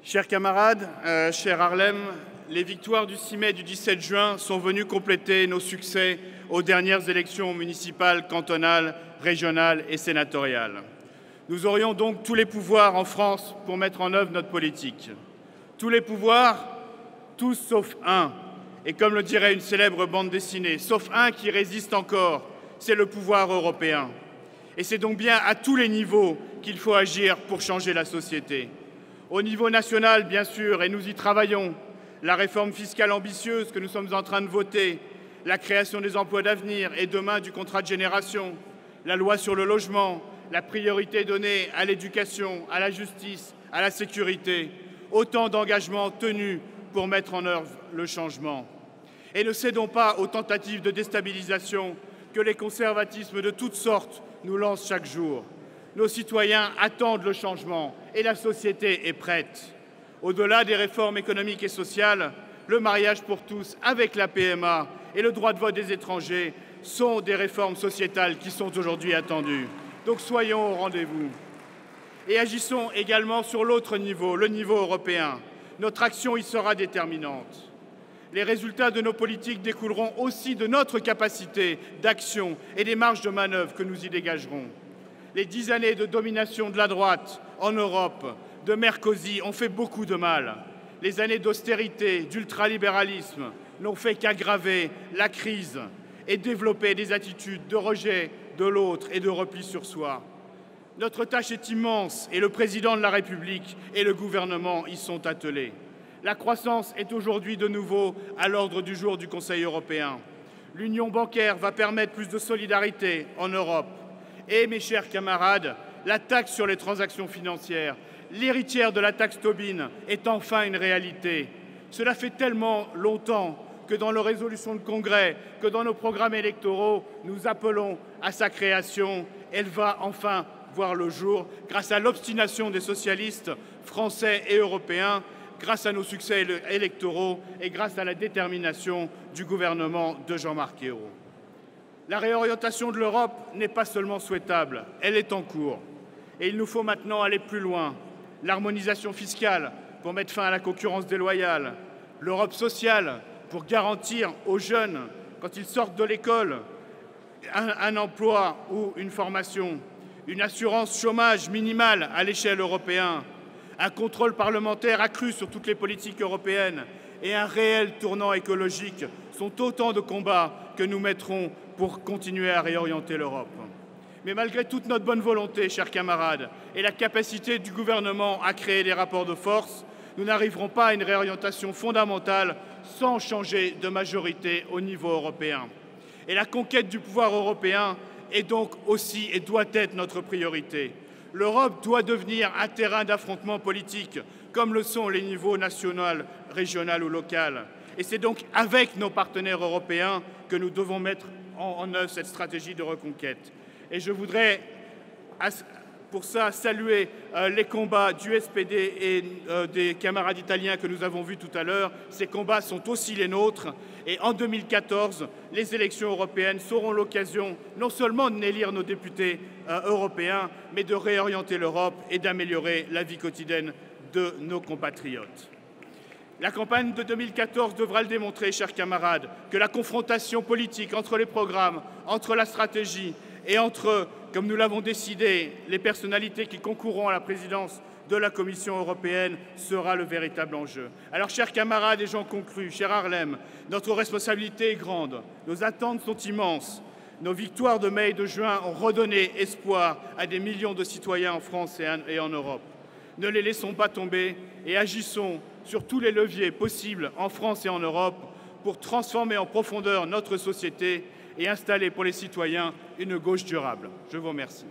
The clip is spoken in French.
Chers camarades, cher Harlem, les victoires du 6 mai et du 17 juin sont venues compléter nos succès aux dernières élections municipales, cantonales, régionales et sénatoriales. Nous aurions donc tous les pouvoirs en France pour mettre en œuvre notre politique. Tous les pouvoirs, tous sauf un. Et comme le dirait une célèbre bande dessinée, sauf un qui résiste encore, c'est le pouvoir européen. Et c'est donc bien à tous les niveaux qu'il faut agir pour changer la société. Au niveau national, bien sûr, et nous y travaillons, la réforme fiscale ambitieuse que nous sommes en train de voter, la création des emplois d'avenir et demain du contrat de génération, la loi sur le logement, la priorité donnée à l'éducation, à la justice, à la sécurité, autant d'engagements tenus pour mettre en œuvre le changement. Et ne cédons pas aux tentatives de déstabilisation que les conservatismes de toutes sortes nous lancent chaque jour. Nos citoyens attendent le changement et la société est prête. Au-delà des réformes économiques et sociales, le mariage pour tous avec la PMA et le droit de vote des étrangers sont des réformes sociétales qui sont aujourd'hui attendues. Donc soyons au rendez-vous. Et agissons également sur l'autre niveau, le niveau européen. Notre action y sera déterminante. Les résultats de nos politiques découleront aussi de notre capacité d'action et des marges de manœuvre que nous y dégagerons. Les 10 années de domination de la droite en Europe, de Merkozy, ont fait beaucoup de mal. Les années d'austérité, d'ultralibéralisme n'ont fait qu'aggraver la crise et développer des attitudes de rejet de l'autre et de repli sur soi. Notre tâche est immense et le président de la République et le gouvernement y sont attelés. La croissance est aujourd'hui de nouveau à l'ordre du jour du Conseil européen. L'union bancaire va permettre plus de solidarité en Europe. Et, mes chers camarades, la taxe sur les transactions financières, l'héritière de la taxe Tobin, est enfin une réalité. Cela fait tellement longtemps que dans nos résolutions de congrès, que dans nos programmes électoraux, nous appelons à sa création. Elle va enfin voir le jour grâce à l'obstination des socialistes français et européens, grâce à nos succès électoraux et grâce à la détermination du gouvernement de Jean-Marc Ayrault. La réorientation de l'Europe n'est pas seulement souhaitable, elle est en cours. Et il nous faut maintenant aller plus loin. L'harmonisation fiscale pour mettre fin à la concurrence déloyale, l'Europe sociale pour garantir aux jeunes, quand ils sortent de l'école, un emploi ou une formation, une assurance chômage minimale à l'échelle européenne, un contrôle parlementaire accru sur toutes les politiques européennes et un réel tournant écologique sont autant de combats que nous mènerons pour continuer à réorienter l'Europe. Mais malgré toute notre bonne volonté, chers camarades, et la capacité du gouvernement à créer des rapports de force, nous n'arriverons pas à une réorientation fondamentale sans changer de majorité au niveau européen. Et la conquête du pouvoir européen est donc aussi et doit être notre priorité. L'Europe doit devenir un terrain d'affrontement politique, comme le sont les niveaux national, régional ou local. Et c'est donc avec nos partenaires européens que nous devons mettre en œuvre cette stratégie de reconquête. Et je voudrais, pour ça, saluer les combats du SPD et des camarades italiens que nous avons vus tout à l'heure. Ces combats sont aussi les nôtres. Et en 2014, les élections européennes seront l'occasion non seulement d'élire nos députés européens, mais de réorienter l'Europe et d'améliorer la vie quotidienne de nos compatriotes. La campagne de 2014 devra le démontrer, chers camarades, que la confrontation politique entre les programmes, entre la stratégie et entre, comme nous l'avons décidé, les personnalités qui concourront à la présidence de la Commission européenne sera le véritable enjeu. Alors, chers camarades, et j'en conclus, cher Harlem, notre responsabilité est grande, nos attentes sont immenses. Nos victoires de mai et de juin ont redonné espoir à des millions de citoyens en France et en Europe. Ne les laissons pas tomber et agissons sur tous les leviers possibles en France et en Europe pour transformer en profondeur notre société et installer pour les citoyens une gauche durable. Je vous remercie.